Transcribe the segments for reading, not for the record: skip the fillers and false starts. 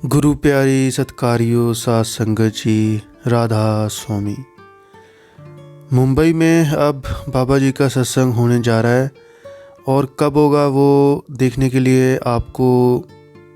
गुरु प्यारी सत्कारियो साथ संगत जी, राधा स्वामी। मुंबई में अब बाबा जी का सत्संग होने जा रहा है और कब होगा वो देखने के लिए आपको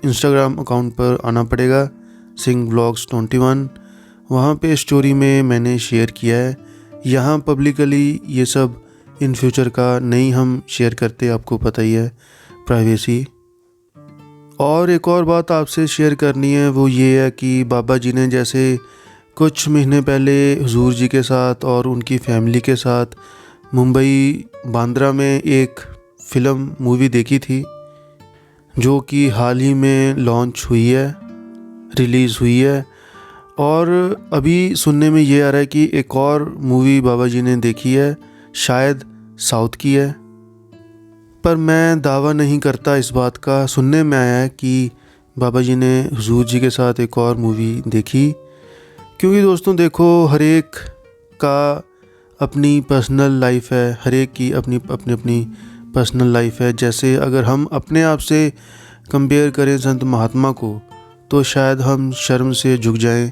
इंस्टाग्राम अकाउंट पर आना पड़ेगा, सिंह व्लॉग्स 21। वहाँ पे स्टोरी में मैंने शेयर किया है। यहाँ पब्लिकली ये सब इन फ्यूचर का नहीं हम शेयर करते, आपको पता ही है, प्राइवेसी। और एक और बात आपसे शेयर करनी है, वो ये है कि बाबा जी ने जैसे कुछ महीने पहले हुजूर जी के साथ और उनकी फैमिली के साथ मुंबई बांद्रा में एक फ़िल्म मूवी देखी थी, जो कि हाल ही में लॉन्च हुई है, रिलीज़ हुई है। और अभी सुनने में ये आ रहा है कि एक और मूवी बाबा जी ने देखी है, शायद साउथ की है, पर मैं दावा नहीं करता इस बात का। सुनने में आया है कि बाबा जी ने हुजूर जी के साथ एक और मूवी देखी। क्योंकि दोस्तों देखो, हर एक का अपनी पर्सनल लाइफ है, हर एक की अपनी अपनी पर्सनल लाइफ है। जैसे अगर हम अपने आप से कंपेयर करें संत महात्मा को, तो शायद हम शर्म से झुक जाएं।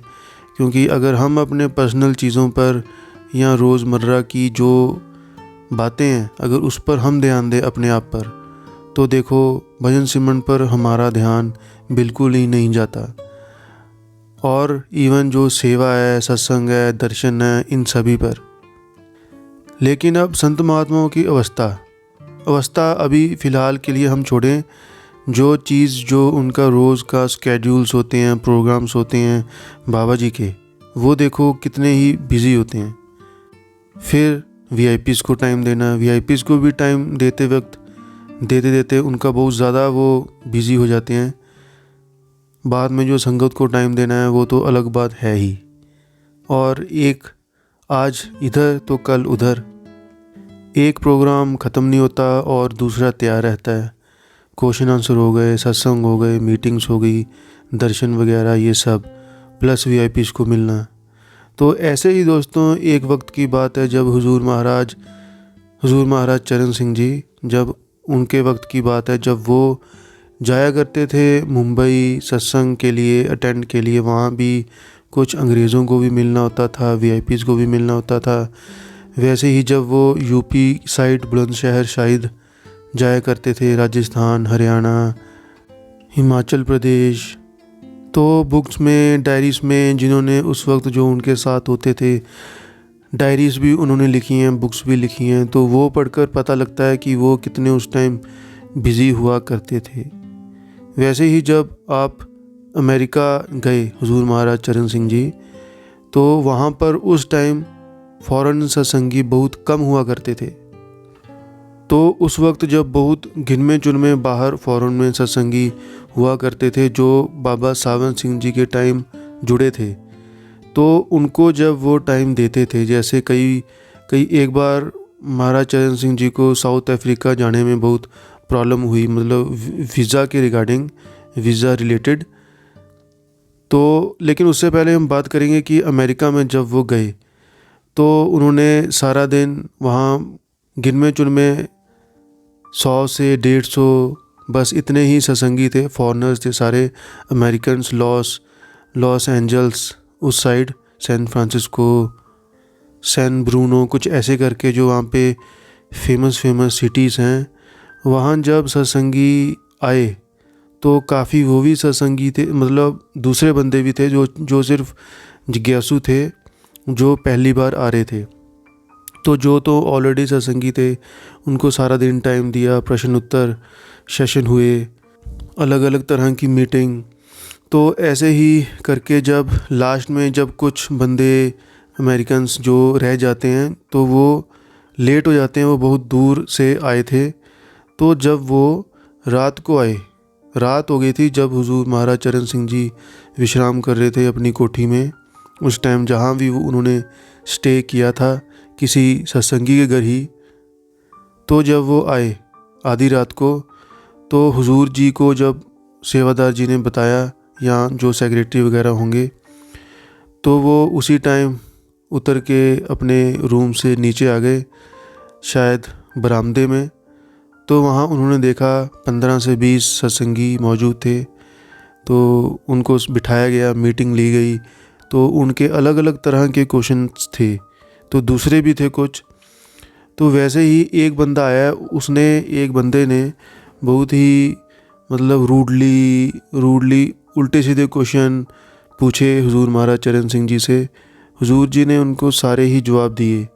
क्योंकि अगर हम अपने पर्सनल चीज़ों पर या रोज़मर्रा की जो बातें हैं, अगर उस पर हम ध्यान दें अपने आप पर, तो देखो भजन सिमरन पर हमारा ध्यान बिल्कुल ही नहीं जाता। और इवन जो सेवा है, सत्संग है, दर्शन है, इन सभी पर। लेकिन अब संत महात्माओं की अवस्था अभी फ़िलहाल के लिए हम छोड़ें। जो चीज़ जो उनका रोज़ का स्केड्यूल्स होते हैं, प्रोग्राम्स होते हैं बाबा जी के, वो देखो कितने ही बिज़ी होते हैं। फिर वीआईपीज़ को टाइम देना, वीआईपीज़ को भी टाइम देते वक्त देते उनका बहुत ज़्यादा वो बिज़ी हो जाते हैं। बाद में जो संगत को टाइम देना है वो तो अलग बात है ही। और एक आज इधर तो कल उधर, एक प्रोग्राम ख़त्म नहीं होता और दूसरा तैयार रहता है। क्वेश्चन आंसर हो गए, सत्संग हो गए, मीटिंग्स हो गई, दर्शन वगैरह, ये सब, प्लस वीआईपीज़ को मिलना। तो ऐसे ही दोस्तों, एक वक्त की बात है जब हुजूर महाराज चरण सिंह जी, जब उनके वक्त की बात है, जब वो जाया करते थे मुंबई सत्संग के लिए, अटेंड के लिए। वहाँ भी कुछ अंग्रेज़ों को भी मिलना होता था, वीआईपीज़ को भी मिलना होता था। वैसे ही जब वो यूपी साइड बुलंदशहर शायद जाया करते थे, राजस्थान, हरियाणा, हिमाचल प्रदेश, तो बुक्स में, डायरीज़ में, जिन्होंने उस वक्त जो उनके साथ होते थे, डायरीज़ भी उन्होंने लिखी हैं, बुक्स भी लिखी हैं। तो वो पढ़कर पता लगता है कि वो कितने उस टाइम बिज़ी हुआ करते थे। वैसे ही जब आप अमेरिका गए हुजूर महाराज चरण सिंह जी, तो वहाँ पर उस टाइम फ़ॉरेन सत्संगी बहुत कम हुआ करते थे। तो उस वक्त जब बहुत गिनमे चुनमे बाहर फ़ॉरेन में सत्संगी हुआ करते थे, जो बाबा सावंत सिंह जी के टाइम जुड़े थे, तो उनको जब वो टाइम देते थे, जैसे कई एक बार महाराज चरण सिंह जी को साउथ अफ्रीका जाने में बहुत प्रॉब्लम हुई, मतलब वीज़ा के रिगार्डिंग, वीज़ा रिलेटेड। तो लेकिन उससे पहले हम बात करेंगे कि अमेरिका में जब वो गए, तो उन्होंने सारा दिन वहाँ गिनमे चुनमे 100 से 150 बस इतने ही सत्संगी थे, फॉरेनर्स थे सारे, अमेरिकन्स, लॉस एंजल्स उस side, San Francisco, San Bruno, कुछ ऐसे करके जो वहाँ पे फेमस सिटीज़ हैं। वहाँ जब सत्संगी आए तो काफ़ी वो भी सत्संगी थे, मतलब दूसरे बंदे भी थे जो सिर्फ जिज्ञासु थे, जो पहली बार आ रहे थे। तो जो तो ऑलरेडी सत्संगी थे, उनको सारा दिन टाइम दिया, प्रश्न उत्तर सेशन हुए, अलग अलग तरह की मीटिंग। तो ऐसे ही करके जब लास्ट में जब कुछ बंदे अमेरिकन्स जो रह जाते हैं, तो वो लेट हो जाते हैं, वो बहुत दूर से आए थे। तो जब वो रात को आए, रात हो गई थी जब हुजूर महाराज चरण सिंह जी विश्राम कर रहे थे अपनी कोठी में, उस टाइम जहाँ भी वो उन्होंने स्टे किया था, किसी सत्संगी के घर ही। तो जब वो आए आधी रात को, तो हुजूर जी को जब सेवादार जी ने बताया, या जो सेक्रेटरी वगैरह होंगे, तो वो उसी टाइम उतर के अपने रूम से नीचे आ गए, शायद बरामदे में। तो वहाँ उन्होंने देखा 15 से 20 सत्संगी मौजूद थे। तो उनको बिठाया गया, मीटिंग ली गई, तो उनके अलग अलग तरह के क्वेश्चंस थे, तो दूसरे भी थे कुछ। तो वैसे ही एक बंदा आया, एक बंदे ने बहुत ही मतलब रूडली उल्टे सीधे क्वेश्चन पूछे हुजूर महाराज चरण सिंह जी से। हुजूर जी ने उनको सारे ही जवाब दिए,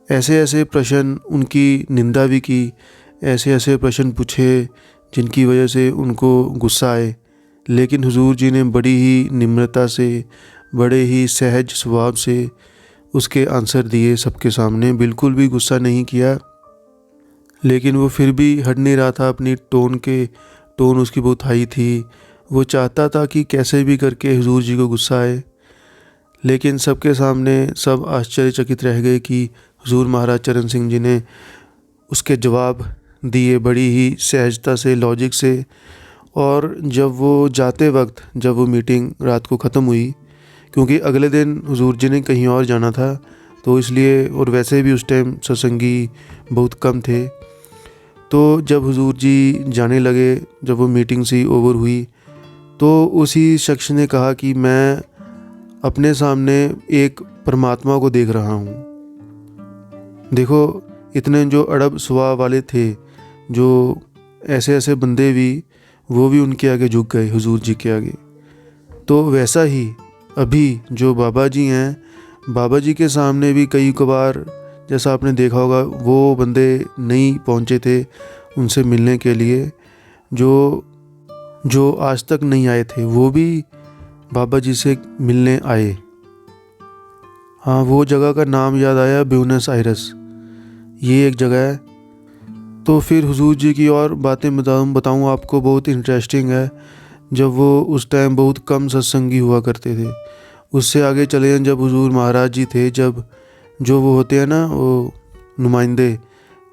ऐसे ऐसे प्रश्न, उनकी निंदा भी की, ऐसे ऐसे प्रश्न पूछे जिनकी वजह से उनको गुस्सा आए। लेकिन हुजूर जी ने बड़ी ही निम्रता से, बड़े ही सहज स्वभाव से उसके आंसर दिए सबके सामने, बिल्कुल भी गुस्सा नहीं किया। लेकिन वो फिर भी हट नहीं रहा था अपनी टोन उसकी बहुत हाई थी। वो चाहता था कि कैसे भी करके हुजूर जी को गुस्सा आए। लेकिन सबके सामने सब आश्चर्यचकित रह गए कि हुजूर महाराज चरण सिंह जी ने उसके जवाब दिए बड़ी ही सहजता से, लॉजिक से। और जब वो जाते वक्त, जब वो मीटिंग रात को ख़त्म हुई, क्योंकि अगले दिन हुजूर जी ने कहीं और जाना था, तो इसलिए, और वैसे भी उस टाइम सत्संगी बहुत कम थे, तो जब हुजूर जी जाने लगे, जब वो मीटिंग सी ओवर हुई, तो उसी शख्स ने कहा कि मैं अपने सामने एक परमात्मा को देख रहा हूँ। देखो, इतने जो अड़ब स्वभाव वाले थे, जो ऐसे ऐसे बंदे भी, वो भी उनके आगे झुक गए, हुजूर जी के आगे। तो वैसा ही अभी जो बाबा जी हैं, बाबा जी के सामने भी कई कबार, जैसा आपने देखा होगा, वो बंदे नहीं पहुँचे थे उनसे मिलने के लिए, जो आज तक नहीं आए थे, वो भी बाबा जी से मिलने आए। हाँ, वो जगह का नाम याद आया, ब्यूनस आयरस, ये एक जगह है। तो फिर हुजूर जी की और बातें बताऊँ आपको, बहुत इंटरेस्टिंग है। जब वो उस टाइम बहुत कम सत्संगी हुआ करते थे, उससे आगे चले जाएं, जब हुजूर महाराज जी थे, जब जो वो होते हैं ना, वो नुमाइंदे,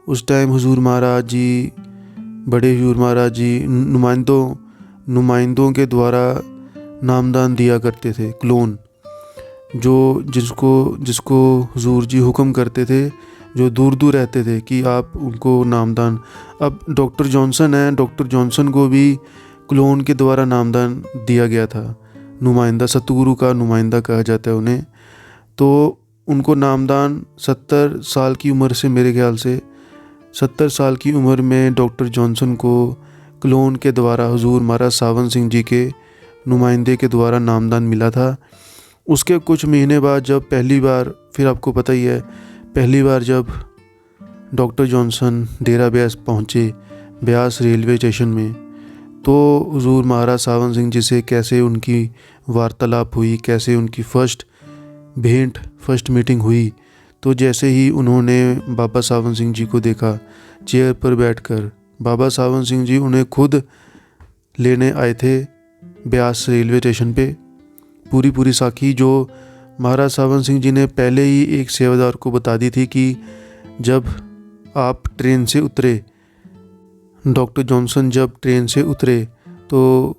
उस टाइम हुजूर महाराज जी, बड़े हुजूर महाराज जी नुमाइंदों के द्वारा नामदान दिया करते थे, क्लोन, जो जिसको हुजूर जी हुक्म करते थे, जो दूर दूर रहते थे, कि आप उनको नामदान। अब डॉक्टर जॉनसन है, डॉक्टर जॉनसन को भी क्लोन के द्वारा नामदान दिया गया था, नुमाइंदा, सतगुरु का नुमाइंदा कहा जाता है उन्हें। तो उनको नामदान 70 साल की उम्र से, मेरे ख्याल से 70 साल की उम्र में डॉक्टर जॉनसन को क्लोन के द्वारा हुजूर महाराज सावन सिंह जी के नुमाइंदे के द्वारा नामदान मिला था। उसके कुछ महीने बाद जब पहली बार, फिर आपको पता ही है, पहली बार जब डॉक्टर जॉनसन डेरा ब्यास पहुँचे, ब्यास रेलवे स्टेशन में, तो हुजूर महाराज सावन सिंह जी से कैसे उनकी वार्तालाप हुई, कैसे उनकी फर्स्ट मीटिंग हुई। तो जैसे ही उन्होंने बाबा सावन सिंह जी को देखा चेयर पर बैठकर, बाबा सावन सिंह जी उन्हें खुद लेने आए थे ब्यास रेलवे स्टेशन पे। पूरी साखी जो महाराज सावन सिंह जी ने पहले ही एक सेवादार को बता दी थी कि जब आप ट्रेन से उतरे, डॉक्टर जॉनसन जब ट्रेन से उतरे, तो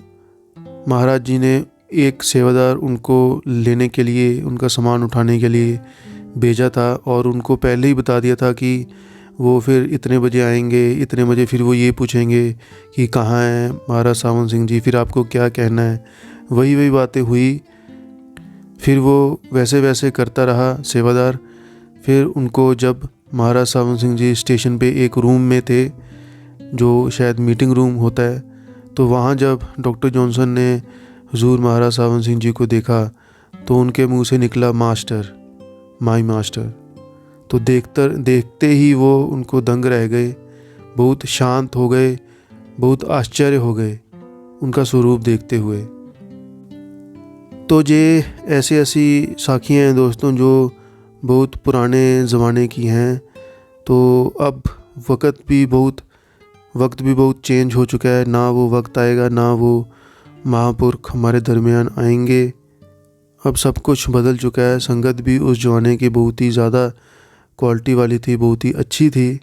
महाराज जी ने एक सेवादार उनको लेने के लिए, उनका सामान उठाने के लिए भेजा था, और उनको पहले ही बता दिया था कि वो फिर इतने बजे आएंगे, इतने बजे फिर वो ये पूछेंगे कि कहाँ हैं महाराज सावन सिंह जी, फिर आपको क्या कहना है। वही बातें हुई। फिर वो वैसे करता रहा सेवादार। फिर उनको जब महाराज सावन सिंह जी स्टेशन पे एक रूम में थे, जो शायद मीटिंग रूम होता है, तो वहाँ जब डॉक्टर जॉनसन ने हुजूर महाराज सावन सिंह जी को देखा, तो उनके मुंह से निकला मास्टर, माय मास्टर। तो देखते ही वो उनको दंग रह गए, बहुत शांत हो गए, बहुत आश्चर्य हो गए उनका स्वरूप देखते हुए। तो ये ऐसी साखियाँ हैं दोस्तों, जो बहुत पुराने ज़माने की हैं। तो अब वक्त भी बहुत चेंज हो चुका है, ना वो वक्त आएगा, ना वो महापुरुष हमारे दरमियान आएंगे। अब सब कुछ बदल चुका है। संगत भी उस ज़माने की बहुत ही ज़्यादा क्वालिटी वाली थी, बहुत ही अच्छी थी।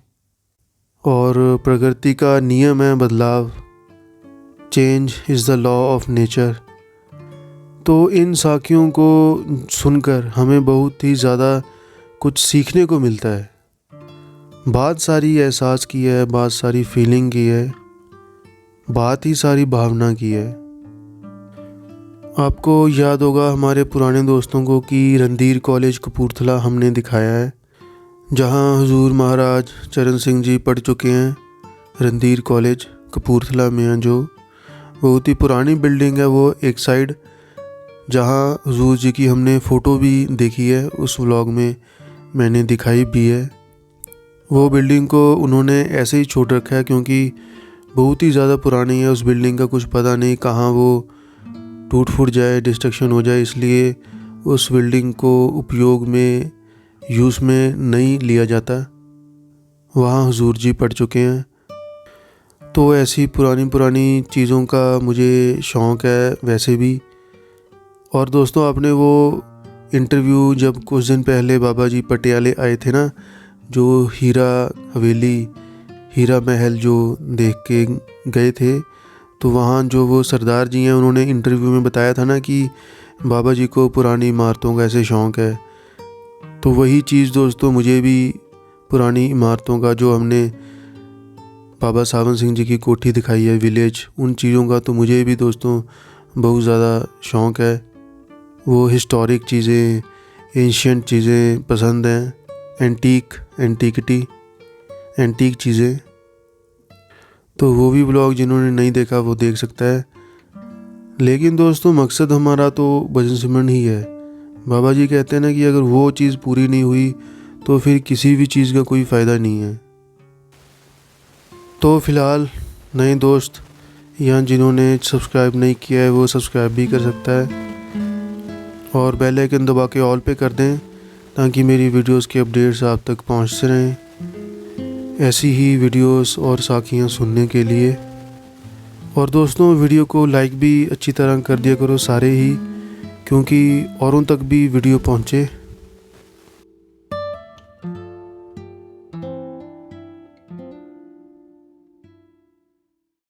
और प्रकृति का नियम है बदलाव, change is the law of nature. तो इन साखियों को सुनकर हमें बहुत ही ज़्यादा कुछ सीखने को मिलता है। बात सारी एहसास की है, बात सारी फीलिंग की है, बात ही सारी भावना की है। आपको याद होगा हमारे पुराने दोस्तों को कि रणधीर कॉलेज कपूरथला हमने दिखाया है, जहां हुजूर महाराज चरण सिंह जी पढ़ चुके हैं। रणधीर कॉलेज कपूरथला में है, जो बहुत ही पुरानी बिल्डिंग है वो एक साइड, जहां हुजूर जी की हमने फ़ोटो भी देखी है, उस व्लॉग में मैंने दिखाई भी है। वो बिल्डिंग को उन्होंने ऐसे ही छोड़ रखा है क्योंकि बहुत ही ज़्यादा पुरानी है। उस बिल्डिंग का कुछ पता नहीं कहाँ वो टूट फूट जाए, डिस्ट्रक्शन हो जाए, इसलिए उस बिल्डिंग को उपयोग में, यूज़ में नहीं लिया जाता। वहाँ हुजूर जी पढ़ चुके हैं। तो ऐसी पुरानी पुरानी चीज़ों का मुझे शौक़ है वैसे भी। और दोस्तों, आपने वो इंटरव्यू जब कुछ दिन पहले बाबा जी पटियाले आए थे ना, जो हीरा हवेली, हीरा महल जो देख के गए थे, तो वहाँ जो वो सरदार जी हैं उन्होंने इंटरव्यू में बताया था ना कि बाबा जी को पुरानी इमारतों का ऐसे शौक़ है। तो वही चीज़ दोस्तों मुझे भी पुरानी इमारतों का, जो हमने बाबा सावन सिंह जी की कोठी दिखाई है विलेज, उन चीज़ों का तो मुझे भी दोस्तों बहुत ज़्यादा शौक़ है। वो हिस्टोरिक चीज़ें, एंशिएंट चीज़ें पसंद हैं, एंटीक चीज़ें। तो वो भी ब्लॉग जिन्होंने नहीं देखा वो देख सकता है। लेकिन दोस्तों, मकसद हमारा तो भजन सिमरन ही है। बाबा जी कहते हैं ना कि अगर वो चीज़ पूरी नहीं हुई तो फिर किसी भी चीज़ का कोई फ़ायदा नहीं है। तो फ़िलहाल नए दोस्त या जिन्होंने सब्सक्राइब नहीं किया है वो सब्सक्राइब भी कर सकता है, और बेल आइकन दबा के ऑल पे कर दें ताकि मेरी वीडियोस के अपडेट्स आप तक पहुंचते रहें, ऐसी ही वीडियोस और साखियाँ सुनने के लिए। और दोस्तों, वीडियो को लाइक भी अच्छी तरह कर दिया करो सारे ही, क्योंकि औरों तक भी वीडियो पहुंचे।